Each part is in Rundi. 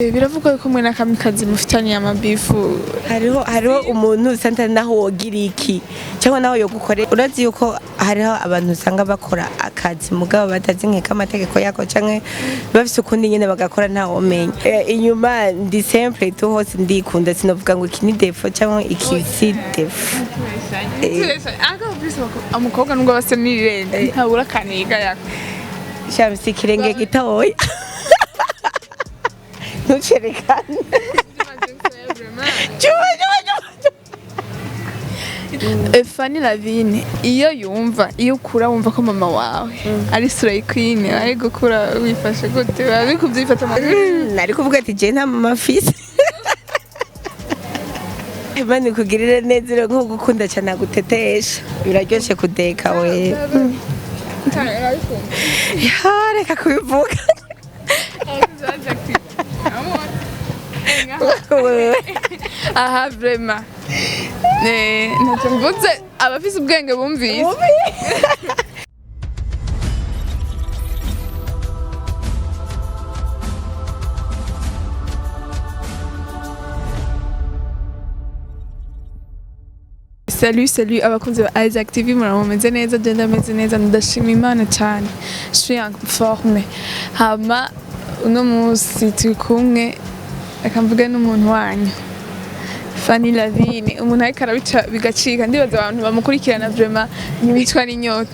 Biravuga ko mwe na Kamikazi mufitanye amabifu. Hariho umuntu usanga naho wogira iki cyangwa naho yo gukorera. Urazi yuko hariho abantu usanga bakora akazi mugabo batazi nkeka amategeko yako canke bafise ukundi nyene bagakora nta womenya. Inyuma ndi simple tu hose ndikunda sinovuga ngo iki ni defo cyangwa iki si defo. Umukobwa nubwo base nirende ntabura kaniga yako. Shamsi kirenge gitoya. Ntucerekane. Fanny Lavine iyo yumva iyo ukura wumva ko mama wawe ari Slay Queen ari gukura wifashe gute ari kubyifata nari kuvuga ati je nta mama fise Imana ikugirire neza nko gukunda cyane gutetesha biraryoshe kudeka we reka kubivuga aha vraiment ntacyo mvuze abafise ubwenge bumvise. Salut abakunzi ba Isaac TV murameze neza je ndameze neza ndashima Imana cyane je suis en forme hama uno munsi turi kumwe akamvuga n'umuntu wanyu Fanny Lavine umuntu ariko arabica bigacika ndibaza abantu bamukurikirana vraiment ntibicwa n'inyota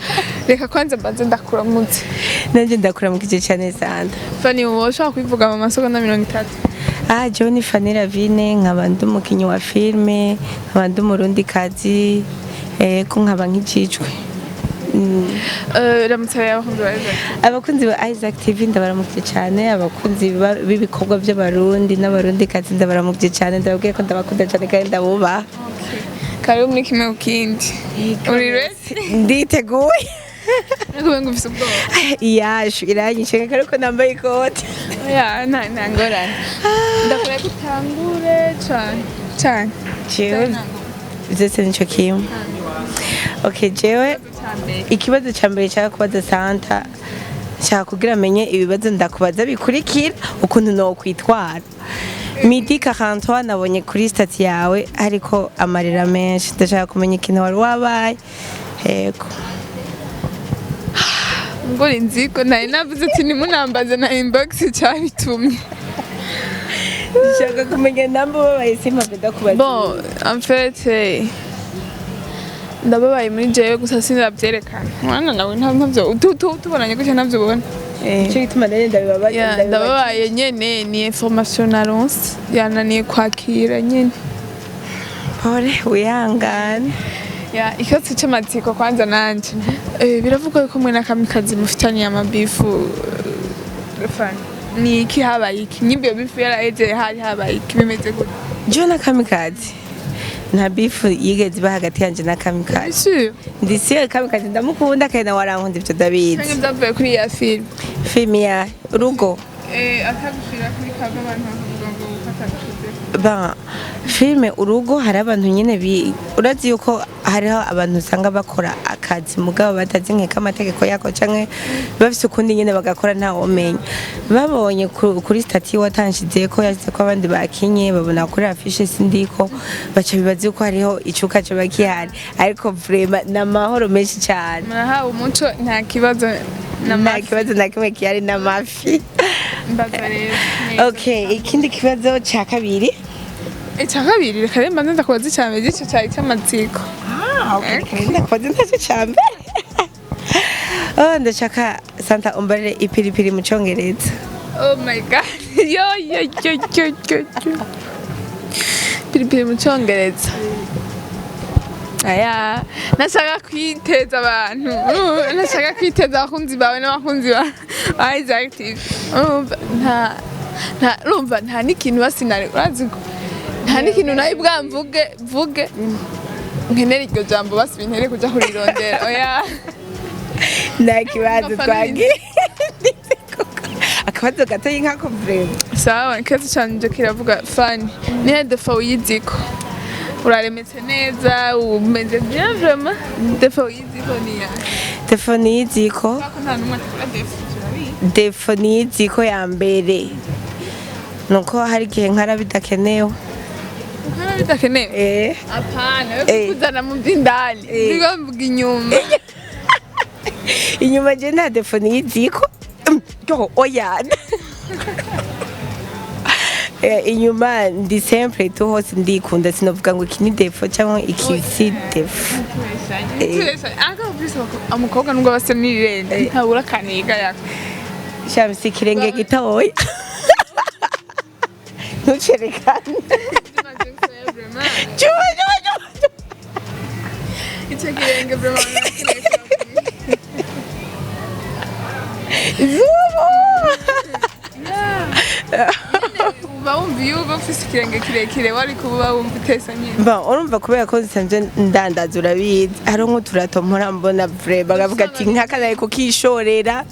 reka kwanza mbanze ndakuramutse nanje ndakuramukije cyane sana Fanny woshaka kwivuga mu masegonda 30 John Fanny Lavine nkaba ndi umukinyi wa filme nkaba ndi umurundi kazi ko nkaba nk'icicwe abakunzi ba Isaac TV ndabaramukije cyane abakunzi b'ibikorwa by'abarundi n'abarundi kazi ndabaramukije cyane ndababwiye ko ndabakunda cyane kandi ndabubaha karibu muri kimwe ukindi uri ready nditeguye nako ngufise ubwoba yashu iranyishe kariko nambaye ikote ntangorane ndakora gutangure cyane byose nico kimwe okay jewe ikibazo cya mbere cyangwa kubaza Santa cyangwa kugira amenye ibibazo ndakubaza bikurikira ukuntu no kwitwara midi 43 nabonye kuri stati yawe ariko amarira menshi ndashaka kumenya ikintu wari wabaye yego ngo inziko nayo navuze ati nimunambaze na inbox cyabitumye ndashaka kumenya namba babaye simpamve ndakubaza bon en fait ndababaye muri jewe gusa sinabyerekana mwana nawe ntavyo tubonanye gutya navyo ubona icyo gituma nari ndabibabaye ndababaye nyene ni information naronse yananiye kwakira nyene pole wihangane ikibazo cy'amatsiko kwanza nanje biravuga ko mwe na Kamikazi mufitanye amabifu Fanny ni iki habaye iki nyimbe bifu yaraheze hari habaye iki bimeze gute je na Kamikazi nta bifu yigeze ba hagati yanje na Kamikazi ndisiye Kamikazi ndamukunda kandi warankunda ivyo David kandi byavuye kuri ya film ya urugo atagushira kuri kaga abantu bakavuga ngo ufatagushize ba filme urugo hari abantu nyene urazi yuko hariho abantu usanga bakora akazi mugabo batazi nkeka amategeko yako canke bafise ukundi nyene bagakora nta womenya babonye kuri stati watanshize ko yazize ko abandi bakinye babona kuri affiche sindiko baca bibazi yuko hariho icuka cyo bakihari ariko vraiment namahoro menshi cyane murahawe umuco nta kibazo na kimwe kiyari n'amafi okay ikindi kibazo cya kabiri reka rero mbanza ndakubaza icyambere gico cyari cy'amatsiko ndakubaza ntacyo cyambere ndashaka Santa umbarire ipiripiri mu cyongereza oh my god yo piripiri mu cyongereza aya nashaka kwiteza abantu nashaka kwiteza abakunzi bawe n'abakunzi ba Isaac TV urumva nta n'ikintu basinari urazi ko nta n'ikintu nayo bwamvuge nkenera iryo jambo basi bintere kuja kurirondera oya nta kibazo twagiye akabazo gatoyi nkako vraiment sawa ikibazo canje kiravuga Fanny nihe defo yiziko uraremetse neza umeze bien vraiment defo yiziko niya defo yiziko nta numwe defo defo yiziko ya mbere nuko hari igihe nkara bidakenewe. Nkara bidakenewe? Apana, yo kuzana mu by'indani. Ndigo mvuga inyuma. Inyuma je nta defone yiziko. Yo oya. Inyuma ndi sempre tu hose ndikunda sinovuga ngo iki ni defo cyangwa iki si defo. Aka ubise umukobwa nubwo base nirende ntabura kaniga yako. Shamsi kirenge gitoya. Ntucerekane. Icyo kirenge vraiment. Zuba. Uba wumva iyo uba ufise ikirenge kirekire wari kuba wumva utesa nyine. Urumva kubera ko zisanzwe ndandaza urabizi hari nk'uturato mpora mbona vrai bagavuga ati nk'akanaye kukishorera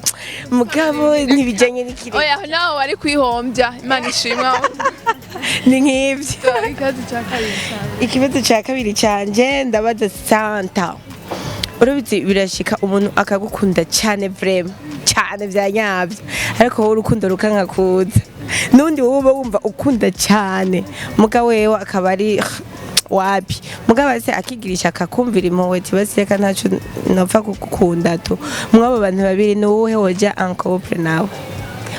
mugabo ntibijanye n'ikirenge. Oya nawe wari kwihombya Imana ishimwa. Ni nk'ivyo. Ikibazo cya kabiri canje ndabaza Santa. Urabizi birashika umuntu akagukunda cyane vraiment cyane bya nyabyo ariko wowe urukundo rukanka kuza nundi wowe wumva ukunda cyane muga wewe akaba ari wapi muga base akigirisha akakumvira impuhwe tibaseka ntacu nopfa kugukunda to mwabo bantu babiri ni wowe hoja en couple nawe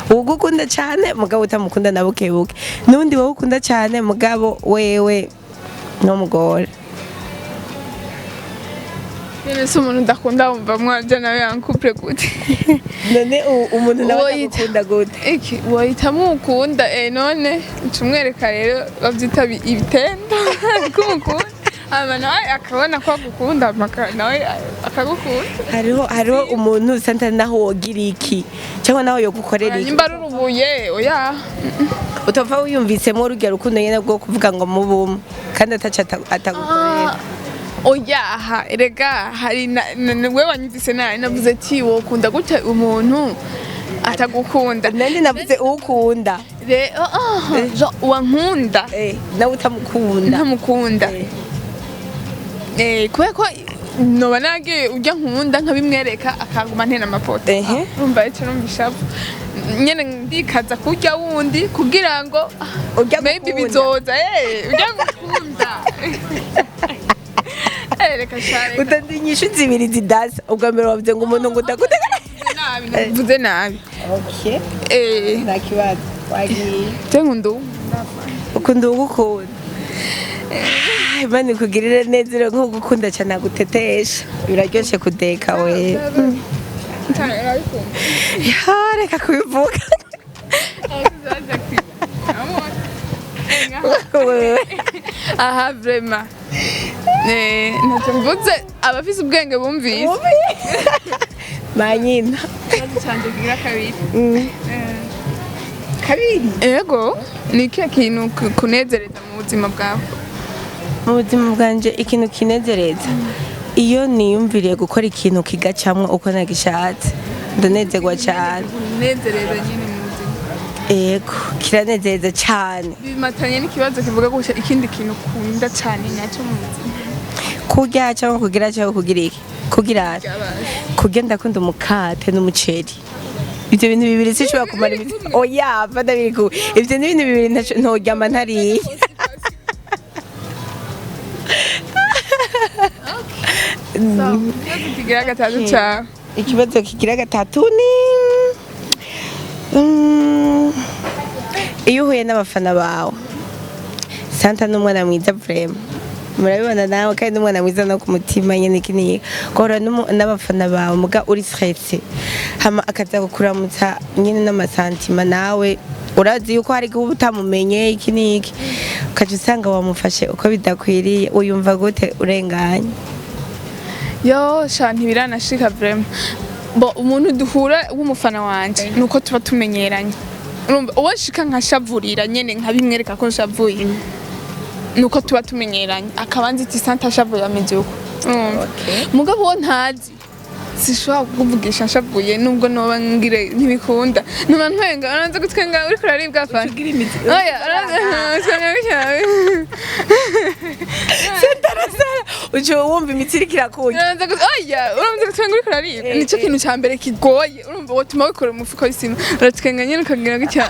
ugukunda cyane mugabo utamukunda nabukebuke nundi wowe ukunda cyane mugabo wewe no mugore. Nene so umuntu ndakunda wumva mwaje nawe yankupre gute. None umuntu nawe akunda gute. Iki wahitamo ukunda none ncumwereka rero bavyita ibitendo kumukunda. Aba nawe akabona ko agukunda nawe akagukunda. Hariho umuntu Santa naho wogira iki cyangwa naho yo gukorera iki. Nimba rurubuye oya. Utava wiyumvisemo urugero rukundo nyene bwo kuvuga ngo mubum kandi atagukorera. Oya erega hari we wanyumvise nawe navuze ati wokunda gute umuntu atagukunda. Nandi navuze ukunda. Wankunda. Nawe utamukunda. Ntamukunda. Kubera ko noba nagiye ujya nkunda nkabimwereka akaguma ntena amapoto. Urumva icyo numvishavu nyene ndikaza kurya wundi kugira ngo maybe bizoza ujya gukunda. Reka share. Utandinyisha zibiri zidasa ubwambere wavuze ngo umuntu ngudakunda. Nabi navuze nabi. Okay. Nakibaza wagiye. Tengundu. Ukunda ugukunda. Imana ikugirire neza nko gukunda cyane gutetesha. Biraryoshe kudeka we. Reka kubivuga. Aha vraiment. Natumvuze abafise ubwenge bumvise. Manyina. Cyanje gira kabiri. Kabiri. Ego ni kiya kintu kunezereza mu buzima bwawe. Mu buzima bwanje ikintu kinezereza iyo niyumviriye gukora ikintu kigacamwe uko nagishatse ndanezerwa cyane. Kunezereza nyine mu buzima. Ego kiranezereza cyane. Bimatanye n'ikibazo kivuga gusha ikindi kintu ukunda cyane nacyo mu buzima. Kurya cyangwa kugira cyangwa kugira iki? Kugira. Kurya ndakunda umukate n'umuceri. Ibyo bintu bibiri sishobora kumara iminsi. Oya fada biku. Ibyo ni ibintu bibiri ntoryama ntariye. Ikibazo kigira gatatu ni iyo uhuye n'abafana bawe Santa n'umwana mwiza vraiment murabibona nawe kandi n'umwana mwiza no ku mutima nyene kiniye gora n'abafana bawe muga uri stressé hama akaza kukuramutsa nyene n'amasantima nawe urazi yuko hari kuba utamumenye iki niki ukaje usanga wamufashe uko bidakwiriye uyumva gute urenganye. Yo shanti biranashika vraiment bo umuntu duhura w'umufana wanje nuko tuba tumenyeranye urumva uwashika nkashavurira nyene nkabimwereka ko nshavuye nuko tuba tumenyeranye akabanza iti Santa shavuye ameze uko mugabo wo ntazi sishobora kuvugisha nshavuye nubwo noba ngire ntibikunda numa ntwenga aranze gutwenga uri kuraribwa fana oya uco wumva imitsi iriko irakunya uramaze gutwenga uriko uraribwa nico kintu ca mbere kigoye urumva wotuma wikora umufuko w'isima uratwenga nyene ukagira gutya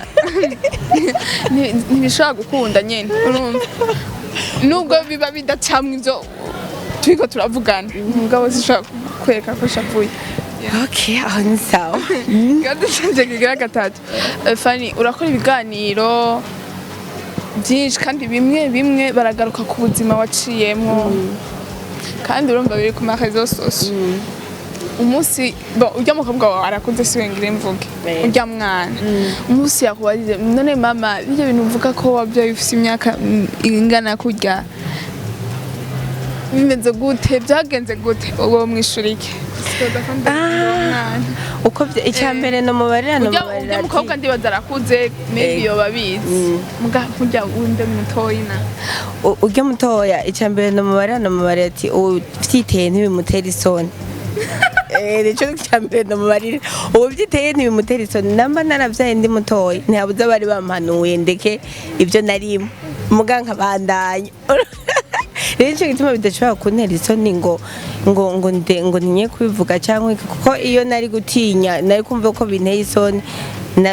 ntibishobora gukunda nyene urumva nubwo biba bidacamwa ivyo turiko turavugana umugabo zishobora kwereka ko shavuye okay aho ni sawa kandi canje kigira gatatu Fanny urakora ibiganiro byinshi kandi bimwe baragaruka ku buzima waciyemo kandi urumva biri ku makazi yose umunsi urya mukobwa wawe arakuze siwengire mvuge urya mwana umunsi yakubarize none mama bijya bintu uvuga ko wabyaye ufite imyaka ingana kurya bimeze gute byagenze gute uwo mwishurike uko icyambere no mubarira urya mukobwa ndibaza arakuze maybe yoba bizi murya wundi mutoya urya mutoya icyambere no mubarira ati uvyiteye ntibimutera isoni nico cyambere no mubarira uvyiteye ntibimutera isoni namba naravyaye ndi mutoya ntihabuze abari bampanuye ndeke ibyo narimo muga nkabandanya rero icyo gituma bidashobora kuntera isoni ngo ntinye kubivuga cyangwa kuko iyo nari gutinya nari kumva ko binteye isoni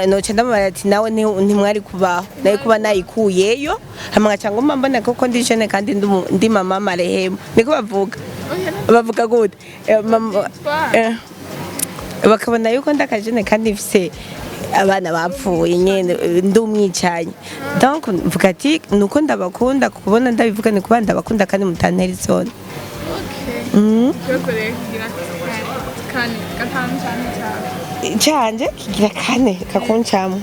noca ndamubara ati nawe ntimwari kubaho nari kuba nayikuyeyo hamwe cyangwa mbona koko ndi jene kandi ndi mama marehemu niko bavuga gute bakabona yuko ndakajene kandi mfise abana bapfuye nyene ndumwicanyi donc mvuga ati nuko ndabakunda kubona ndabivuga ni kubanda ndabakunda kandi mutantera isoni canje kigira kane kakuncamo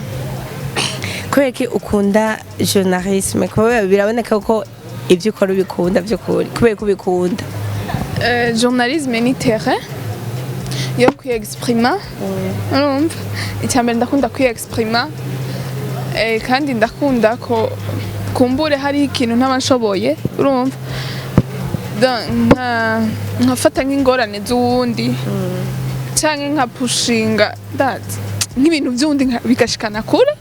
kubera ko ukunda journalisme kubera biraboneka ko ibyo ukora ubikunda by'ukuri kubera ko ubikunda journalisme ni terrain yo kwiexprima urumva icyambere ndakunda kwiexprima kandi ndakunda ko kumbure hari ikintu ntabashoboye urumva nkafata nk'ingorane z'uwundi cyangwa nka pushinga nk'ibintu by'uwundi bigashikana kure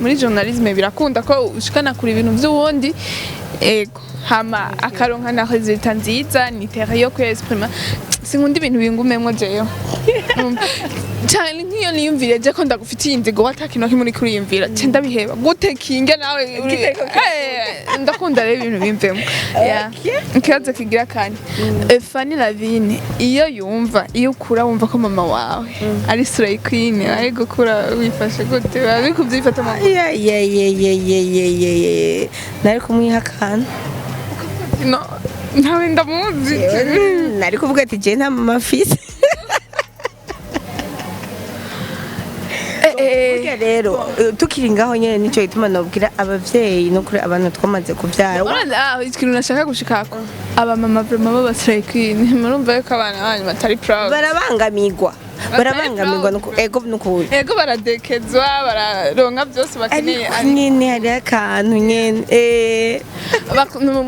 muri journalisme birakunda ko ushikana kure ibintu by'uwundi hama akaronka na resultat nziza ni terrain yo kwiexprima sinkunda ibintu bingumemwo jeyo cyane nk'iyo niyumvire je ko ndagufitiye inzigo watakino kimuri kuriyumvira cye ndabiheba gute kinge nawe ndakunda rero ibintu bimvemo ikibazo kigira kandi Fanny Lavine iyo yumva iyo ukura wumva ko mama wawe ari Slay Queen ari gukura wifashe gute bari kubyifata mama nari kumwihakana no ntawe ndamuzi nari kuvuga ati je nta mama fise burya rero tukiri ngaho nyene nico gituma nobwira abavyeyi no kuri abantu twamaze kuvyara ikintu nashaka gushikako aba mama vraiment baba Slay Queen murumva yuko abana banyu batari proud barabangamirwa ego baradekezwa bararonka byose bakeneye nyene hari akantu nyene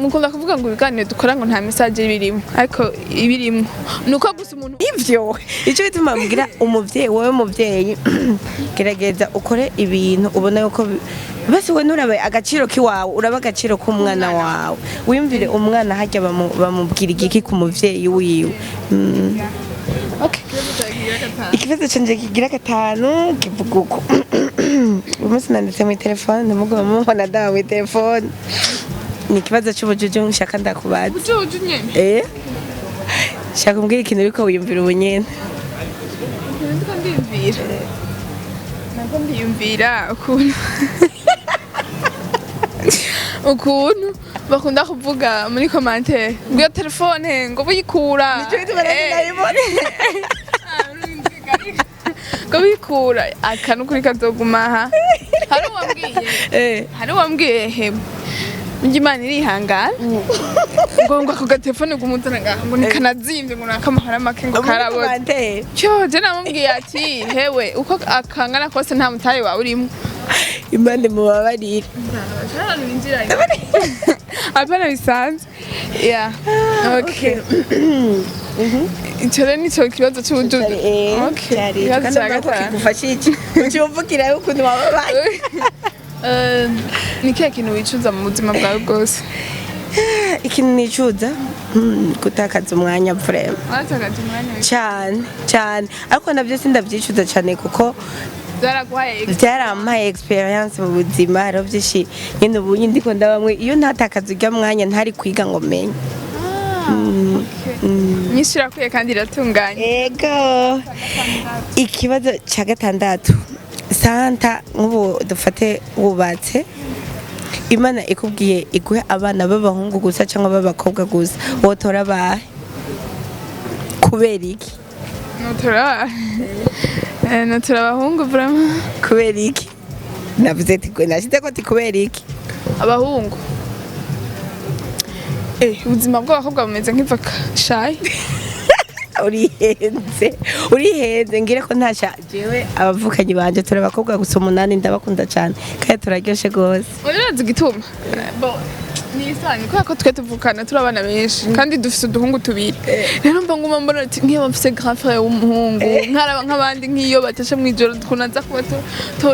mukunda kuvuga ngo ibiganiro dukora ngo nta message birimo ariko ibirimo nuko gusa umuntu ivyo ico bituma mbwira umuvyeyi wowe muvyeyi gerageza ukore ibintu ubona yuko basi we nurabe agaciro kiwawe uraba agaciro k'umwana wawe wiyumvire umwana hajya bamubwira igiki ku muvyeyi wiwe ikibazo canje kigira gatanu kivuga uko umunsi nanditse mu telefone ndamugoma mubona dawa mu telefone ni ikibazo cy'ubujuju nshaka ndakubaza ubujuju nyene shaka umbwira ikintu uriko wiyumvira ubu nyene nako ndiyumvira ukuntu bakunda kuvuga muri commentaire ngo iyo telefone ngo buyikura ngo buyikura akantu kuri kazoguma aha hari uwambwiye hemwe Imana irihangana ngo ako gatelefone gumuzana ngaha ngo nikanazimvye ngo nakamahara make ngo karaboze cyo je namubwiye ati hewe uko akangana kose nta mutaye wawe urimo Imana mubabarire apana bisanzwe okay icyo rero nicyo kibazo cy'ubujuju kandi kigufasha iki ucyumvukira ukuntu wababaye ni kihe kintu wicuza mu buzima bwawe bwose ikintu nicuza gutakaza umwanya vrema watakaza umwanya cyane ariko nabyo sindavyicuza cyane kuko byarampaye experience mu buzima hariho byinshi nyine ubu ndiko ndabamwe iyo ntatakaza ujya mwanya ntari kwiga ngo menye nyinshi irakwiye kandi iratunganye. Ego ikibazo cya gatandatu santa nk'ubu dufate wubatse Imana ikubwiye iguhe abana b'abahungu gusa cyangwa b'abakobwa gusa wotora bahe kubera iki? Notora abahungu vraiment. Kubera iki? Navuze ati nashyize ko kubera iki? Abahungu ubuzima bw'abakobwa bumeze nk'ivoka shayi. urihenze ngira ko ntasha jewe abavukanyi banje turi abakobwa gusa 8 ndabakunda cyane kandi turaryoshe gose. Urazi gituma ni isani ko twe tuvukana turi abana benshi kandi dufite uduhungu tubiri rero mbona mbona ati nkiyo mfise grand frère w'umuhungu nkaraba nk'abandi nkiyo batashe mwijoro tunaza kuba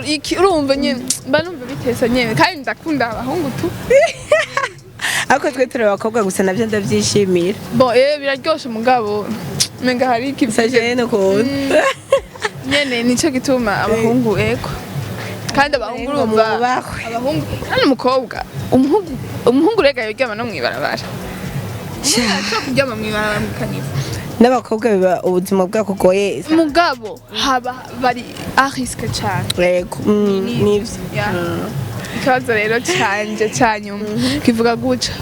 iki urumva nyene mba numva bitesa nyene kandi ndakunda abahungu tu. Ako twe turi abakobwa gusa navyo ndavyishimira. Biraryoshe mugabo menga hari ikisaje no ko nyene nico gituma abahungu ego kandi abahungu urumva abahungu kandi umukobwa umuhungu rega yoryama no mwibarabara cyo kuryama mwibarabara mukaniva n'abakobwa biba ubuzima bwako goye mugabo haba bari a risque cyane ego nivyo ikibazo rero canje cyanyuma kivuga guca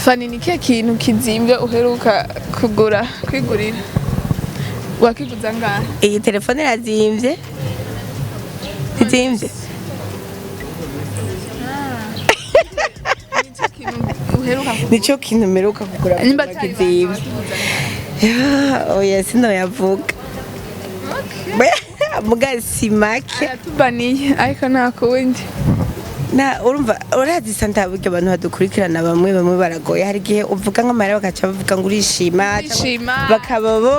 Fani ni kiya kintu kizimvye uheruka kwigurira wakiguza ngahe? Iyi telefone irazimvye izimvye nico kintu mperuka kugura kizimvye. Oya sinoyavuga mugasi make aratubaniye ariko nta kundi na urumva urazi santa buryo abantu badukurikirana bamwe baragoye hari gihe uvuga nk'amara bagaca bavuga ngo urishima bakaba bo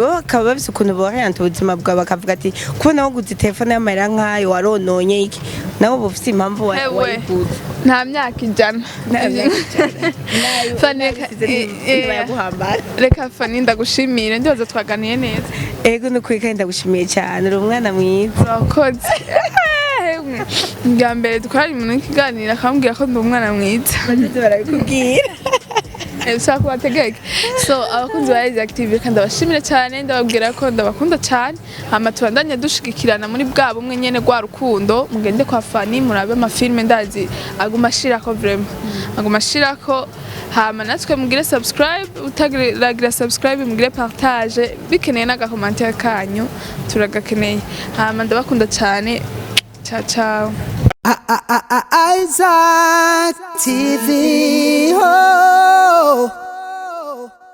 bakaba bafise ukuntu boriyanta ubuzima bwawe bakavuga ati kubona waguze telefone y'amara nk'ayo warononye iki nawe bufise impamvu wayiguze nta myaka ijana reka Fani ndagushimire ndibaza twaganiye neza. Ego nukuri kandi ndagushimiye cyane uri umwana mwiza urakoze. Bwa mbere twari umuntu w'ikiganiro akambwira ko ndi umwana mwiza barabikubwira ushaka kubategeka abakunzi ba Active kandi ndabashimira cyane ndababwira ko ndabakunda cyane hama tubandanye dushigikirana muri bwa bumwe nyene gwa rukundo mugende kwa Fani murabe amafilme ndazi aguma ashirako vraiment aguma ashirako hama natwe mugire subscribe utagira subscribe mugire partage bikeneye n'agakommentaire kanyu turagakeneye hama ndabakunda cyane. Ciao ciao. Isaac TV.